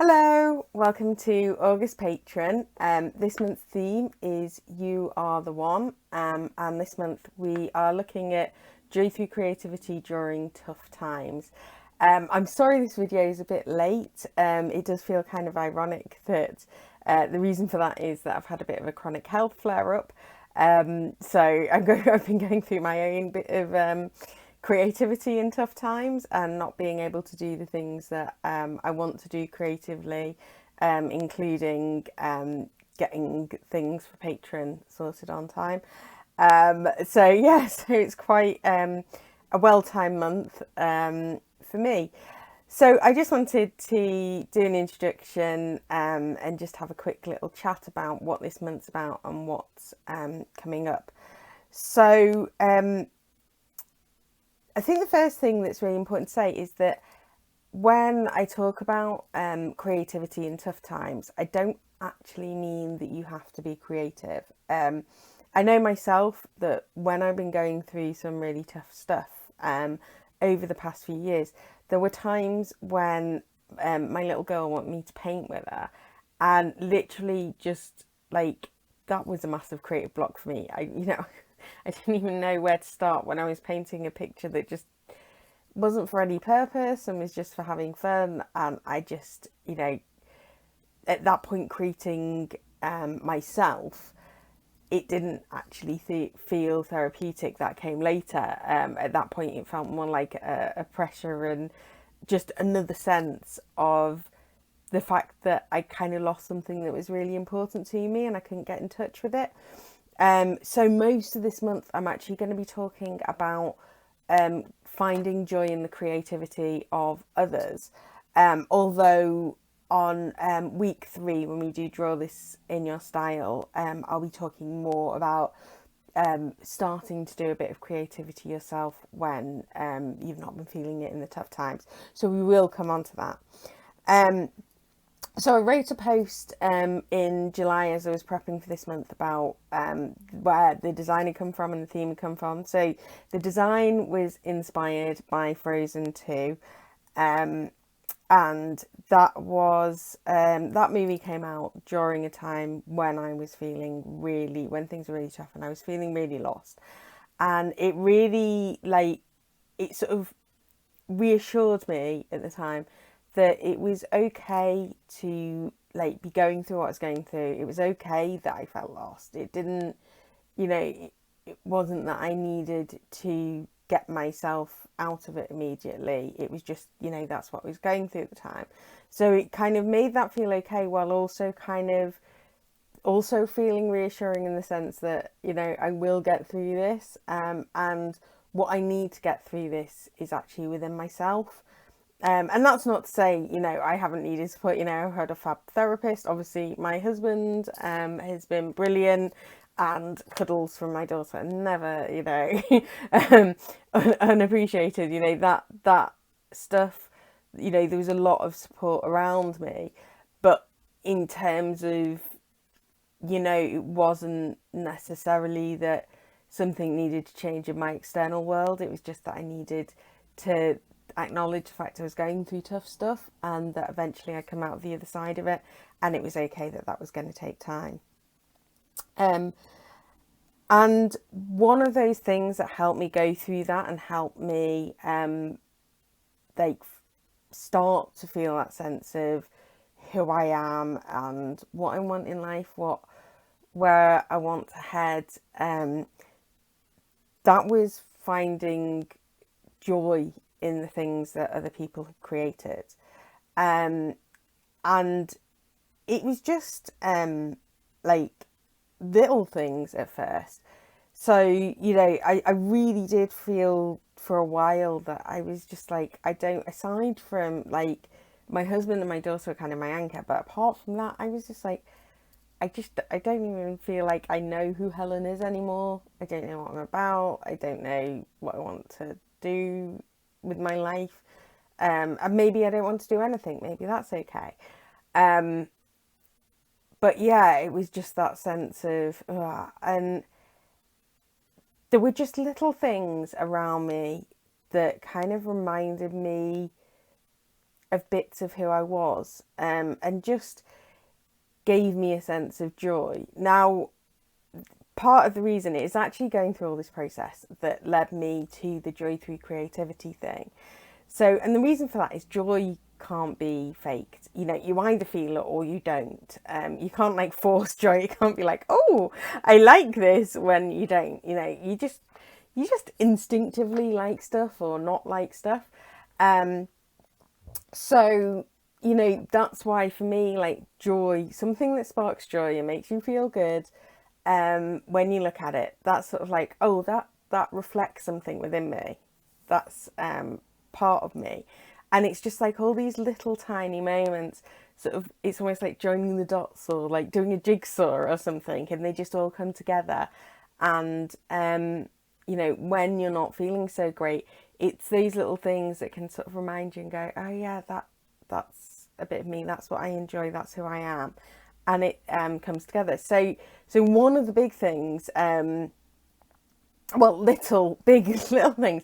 Hello, welcome to August Patron. This month's theme is You Are the One, and this month we are looking at joy through creativity during tough times. I'm sorry this video is a bit late. It does feel kind of ironic that the reason for that is that I've had a bit of a chronic health flare up. I've been going through my own bit of creativity in tough times and not being able to do the things that I want to do creatively, including getting things for Patreon sorted on time. So it's quite a well-timed month for me. So I just wanted to do an introduction and just have a quick little chat about what this month's about and what's coming up. So I think the first thing that's really important to say is that when I talk about creativity in tough times, I don't actually mean that you have to be creative. I know myself that when I've been going through some really tough stuff over the past few years, there were times when my little girl wanted me to paint with her, and literally just like that was a massive creative block for me. I didn't even know where to start when I was painting a picture that just wasn't for any purpose and was just for having fun. And I just, at that point, creating myself, it didn't actually feel therapeutic. That came later. At that point, it felt more like a pressure and just another sense of the fact that I kind of lost something that was really important to me and I couldn't get in touch with it. So most of this month, I'm actually going to be talking about finding joy in the creativity of others. Although on week 3, when we do draw this in your style, I'll be talking more about starting to do a bit of creativity yourself when you've not been feeling it in the tough times. So we will come on to that. So I wrote a post in July as I was prepping for this month about where the design had come from and the theme had come from. So the design was inspired by Frozen 2. And that movie came out during a time when I was when things were really tough and I was feeling really lost. And it really, it sort of reassured me at the time that it was okay to be going through what I was going through. It was okay that I felt lost. It didn't, it wasn't that I needed to get myself out of it immediately. It was just, that's what I was going through at the time. So it kind of made that feel okay while also kind of also feeling reassuring in the sense that, I will get through this. And what I need to get through this is actually within myself. And that's not to say, I haven't needed support. I've had a fab therapist. Obviously, my husband has been brilliant, and cuddles from my daughter never, unappreciated. That stuff. There was a lot of support around me, but in terms of, it wasn't necessarily that something needed to change in my external world. It was just that I needed to acknowledge the fact I was going through tough stuff and that eventually I'd come out the other side of it, and it was okay that was going to take time. And one of those things that helped me go through that and helped me like start to feel that sense of who I am and what I want in life, where I want to head, that was finding joy in the things that other people had created. And it was just little things at first. So, I really did feel for a while that I was just aside from my husband and my daughter are kind of my anchor, but apart from that, I was just I don't even feel like I know who Helen is anymore. I don't know what I'm about. I don't know what I want to do with my life. And maybe I don't want to do anything. Maybe that's okay. But yeah, it was just that sense of, and there were just little things around me that kind of reminded me of bits of who I was, and just gave me a sense of joy. Now, part of the reason is actually going through all this process that led me to the joy through creativity thing. So, and the reason for that is joy can't be faked. You know, you either feel it or you don't. You can't like force joy. You can't be like, oh, I like this when you don't. You know, you just instinctively like stuff or not like stuff. So, you know, that's why for me, like joy, something that sparks joy and makes you feel good, when you look at it, that's sort of like, oh, that reflects something within me. That's part of me. And it's just like all these little tiny moments, sort of, it's almost like joining the dots or like doing a jigsaw or something, and they just all come together. And you know, when you're not feeling so great, it's these little things that can sort of remind you and go, oh yeah, that's a bit of me. That's what I enjoy. That's who I am, and it comes together. So one of the big things, well, big little things,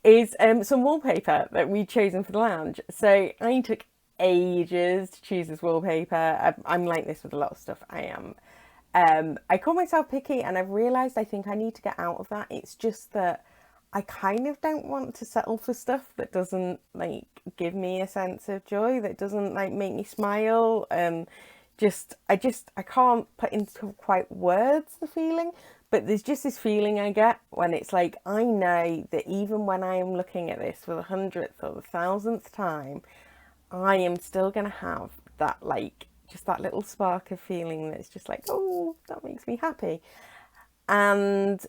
is some wallpaper that we'd chosen for the lounge. So I took ages to choose this wallpaper. I'm like this with a lot of stuff. I am. I call myself picky, and I've realised I think I need to get out of that. It's just that I kind of don't want to settle for stuff that doesn't like give me a sense of joy, that doesn't like make me smile. I can't put into quite words the feeling, but there's just this feeling I get when it's like, I know that even when I am looking at this for the 100th or the 1000th time, I am still going to have that, like, just that little spark of feeling that's just like, oh, that makes me happy. And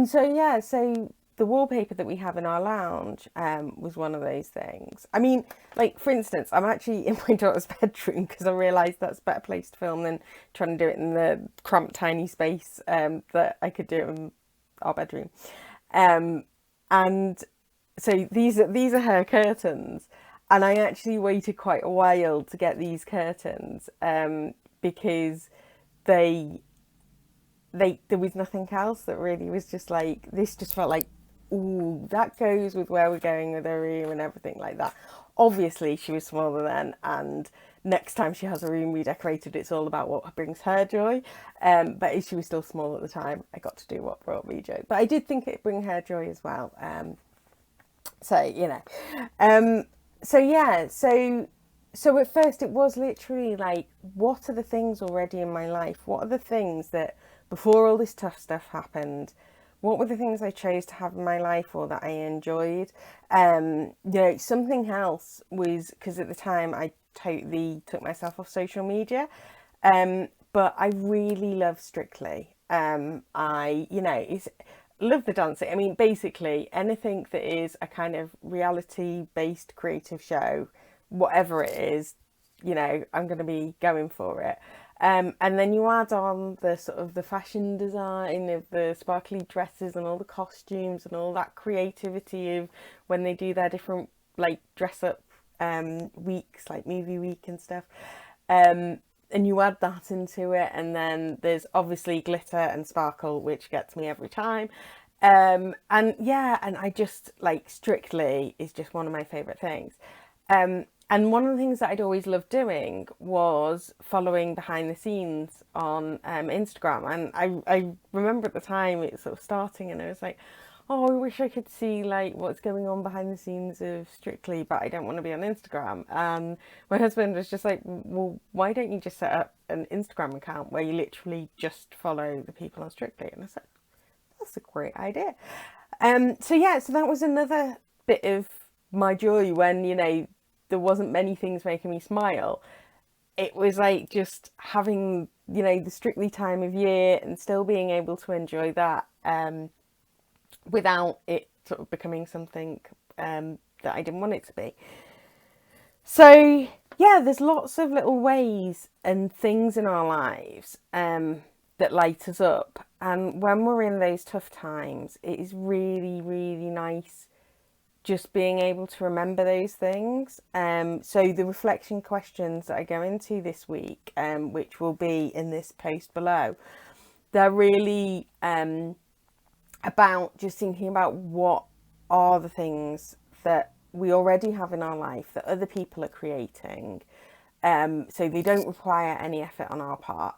so yeah, so the wallpaper that we have in our lounge was one of those things. I mean, like for instance, I'm actually in my daughter's bedroom because I realised that's a better place to film than trying to do it in the cramped tiny space that I could do in our bedroom. And so these are her curtains, and I actually waited quite a while to get these curtains because they there was nothing else that really was just like, this just felt like, ooh, that goes with where we're going with her room and everything like that. Obviously she was smaller then, and next time she has a room redecorated, it's all about what brings her joy. But she was still small at the time, I got to do what brought me joy, but I did think it'd bring her joy as well. So you know, so yeah, so at first it was literally like, what are the things already in my life? What are the things that before all this tough stuff happened, what were the things I chose to have in my life or that I enjoyed? You know, something else was, because at the time I totally took myself off social media, but I really love Strictly. You know, love the dancing. I mean, basically anything that is a kind of reality based creative show, whatever it is, you know, I'm going to be going for it. And then you add on the sort of the fashion design of the sparkly dresses and all the costumes and all that creativity of when they do their different like dress up weeks, like movie week and stuff. And you add that into it, and then there's obviously glitter and sparkle, which gets me every time. And yeah, and I just like Strictly is just one of my favourite things. And one of the things that I'd always loved doing was following behind the scenes on Instagram. And I remember at the time it was sort of starting, and I was like, oh, I wish I could see like what's going on behind the scenes of Strictly, but I don't want to be on Instagram. And my husband was just like, well, why don't you just set up an Instagram account where you literally just follow the people on Strictly? And I said, that's a great idea. So yeah, so that was another bit of my joy when, you know, there wasn't many things making me smile. It was like just having, you know, the Strictly time of year and still being able to enjoy that without it sort of becoming something that I didn't want it to be. So yeah, there's lots of little ways and things in our lives that light us up. And when we're in those tough times, it is really, really nice just being able to remember those things. So the reflection questions that I go into this week, which will be in this post below, they're really about just thinking about what are the things that we already have in our life that other people are creating, so they don't require any effort on our part.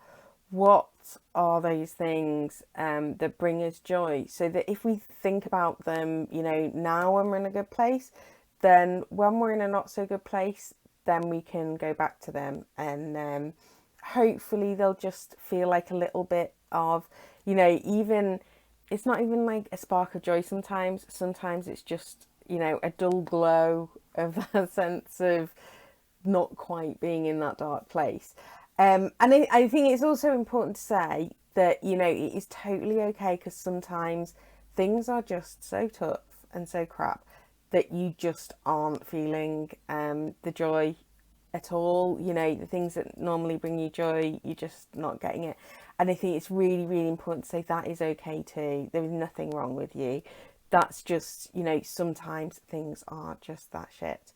What are those things that bring us joy? So that if we think about them, now when we're in a good place, then when we're in a not so good place, then we can go back to them, and hopefully they'll just feel like a little bit of, even, it's not even like a spark of joy sometimes. Sometimes it's just, a dull glow of that sense of not quite being in that dark place. And I think it's also important to say that, it is totally okay, because sometimes things are just so tough and so crap that you just aren't feeling the joy at all. The things that normally bring you joy, you're just not getting it. And I think it's really, really important to say that is okay too. There is nothing wrong with you. That's just, sometimes things are just that shit.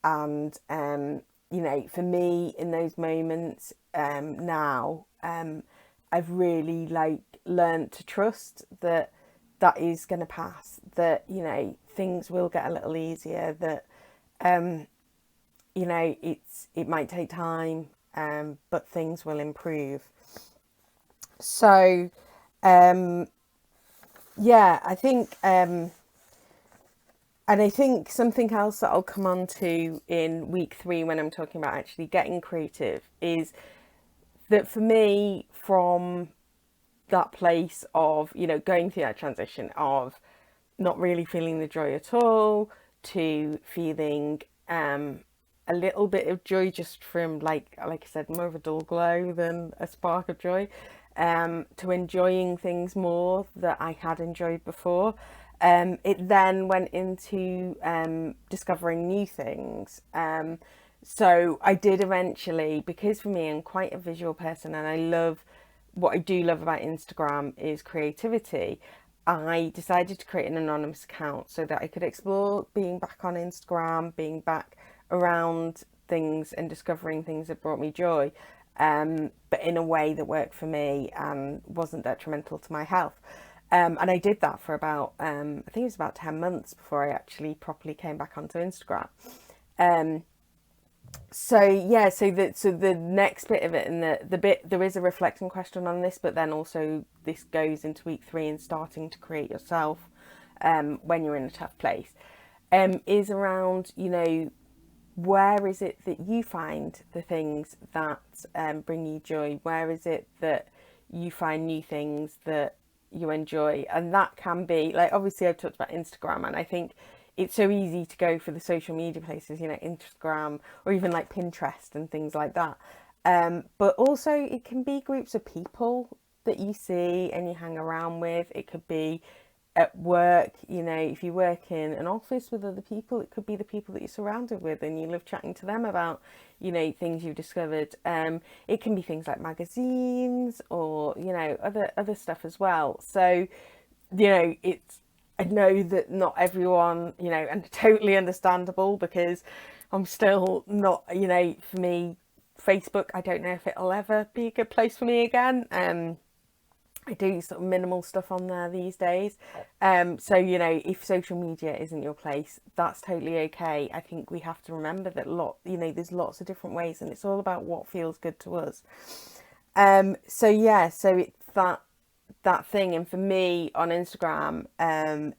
And, for me in those moments now, I've really learned to trust that that is going to pass, that, things will get a little easier, that, it might take time, but things will improve. So, I think, and I think something else that I'll come on to in week 3 when I'm talking about actually getting creative is that for me, from that place of, going through that transition of not really feeling the joy at all to feeling a little bit of joy just from, like I said, more of a dull glow than a spark of joy, to enjoying things more that I had enjoyed before. It then went into discovering new things. So I did eventually, because for me, I'm quite a visual person, and what I do love about Instagram is creativity. I decided to create an anonymous account so that I could explore being back on Instagram, being back around things and discovering things that brought me joy, but in a way that worked for me and wasn't detrimental to my health. And I did that for about, I think it was about 10 months before I actually properly came back onto Instagram. So the next bit of it, and the bit, there is a reflecting question on this, but then also this goes into week 3 and starting to create yourself when you're in a tough place, is around, where is it that you find the things that bring you joy? Where is it that you find new things that you enjoy? And that can be, like, obviously I've talked about Instagram, and I think it's so easy to go for the social media places, Instagram, or even like Pinterest and things like that. But also it can be groups of people that you see and you hang around with. It could be at work, if you work in an office with other people, it could be the people that you're surrounded with and you love chatting to them about, things you've discovered. It can be things like magazines or, other stuff as well. So, I know that not everyone, and totally understandable, because I'm still not, for me, Facebook, I don't know if it'll ever be a good place for me again. I do sort of minimal stuff on there these days. So, if social media isn't your place, that's totally okay. I think we have to remember that there's lots of different ways, and it's all about what feels good to us. So it's that thing. And for me on Instagram,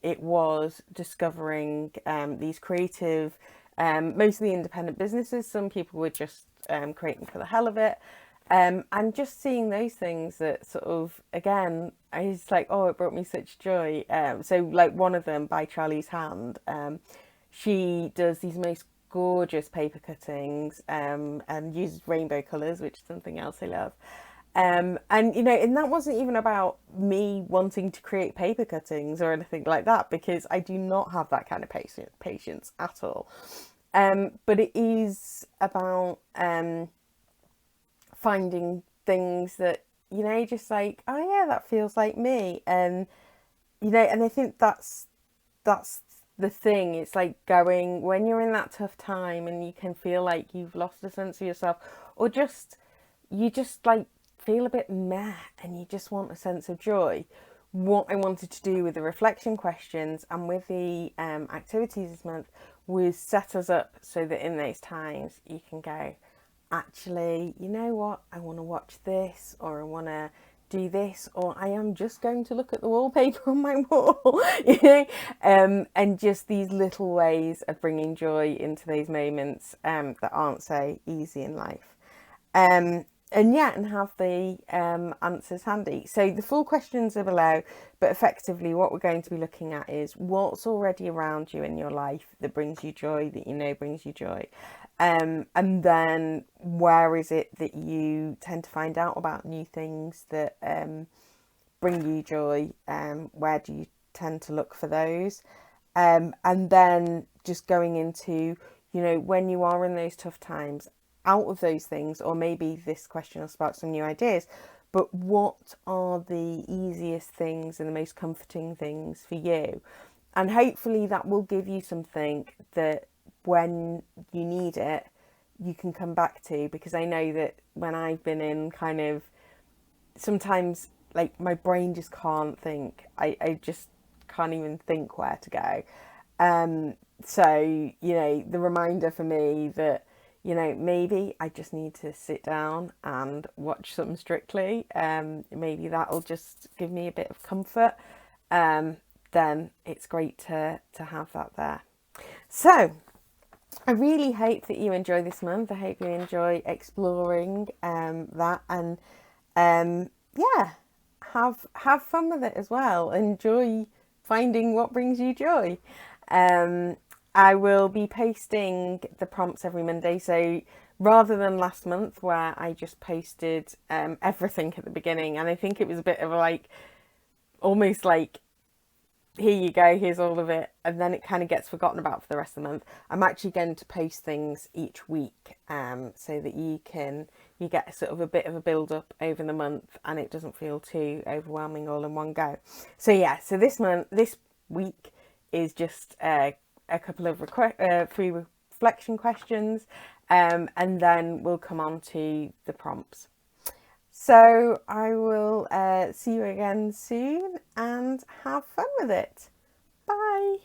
it was discovering these creative, mostly independent businesses. Some people were just creating for the hell of it. And just seeing those things that sort of, again, I was like, oh, it brought me such joy. So like one of them, by Charlie's Hand, she does these most gorgeous paper cuttings, and uses rainbow colours, which is something else I love. And and that wasn't even about me wanting to create paper cuttings or anything like that, because I do not have that kind of patience at all. But it is about finding things that, just like, oh yeah, that feels like me. And and I think that's the thing. It's like going, when you're in that tough time and you can feel like you've lost a sense of yourself, or you just like feel a bit meh and you just want a sense of joy. What I wanted to do with the reflection questions and with the activities this month was set us up so that in those times you can go, actually, you know what, I want to watch this, or I want to do this, or I am just going to look at the wallpaper on my wall, you know, and just these little ways of bringing joy into those moments that aren't so easy in life. And yeah, and have the answers handy. So the full questions are below, but effectively what we're going to be looking at is what's already around you in your life that brings you joy, that you know brings you joy. And then where is it that you tend to find out about new things that bring you joy? Where do you tend to look for those? And then just going into, you know, when you are in those tough times, out of those things, or maybe this question will spark some new ideas, but what are the easiest things and the most comforting things for you? And hopefully that will give you something that when you need it, you can come back to, because I know that when I've been in kind of sometimes like my brain just can't think. I just can't even think where to go. So, you know, the reminder for me that, you know, maybe I just need to sit down and watch something Strictly. Maybe that'll just give me a bit of comfort. Then it's great to have that there. So I really hope that you enjoy this month. I hope you enjoy exploring that, and yeah, have fun with it as well. Enjoy finding what brings you joy. I will be posting the prompts every Monday, so rather than last month where I just posted everything at the beginning, and I think it was a bit of like almost like, here you go, here's all of it, and then it kind of gets forgotten about for the rest of the month. I'm actually going to post things each week, so that you get sort of a bit of a build up over the month, and it doesn't feel too overwhelming all in one go. So yeah, so this week is just a couple of free reflection questions, and then we'll come on to the prompts. So I will see you again soon, and have fun with it. Bye.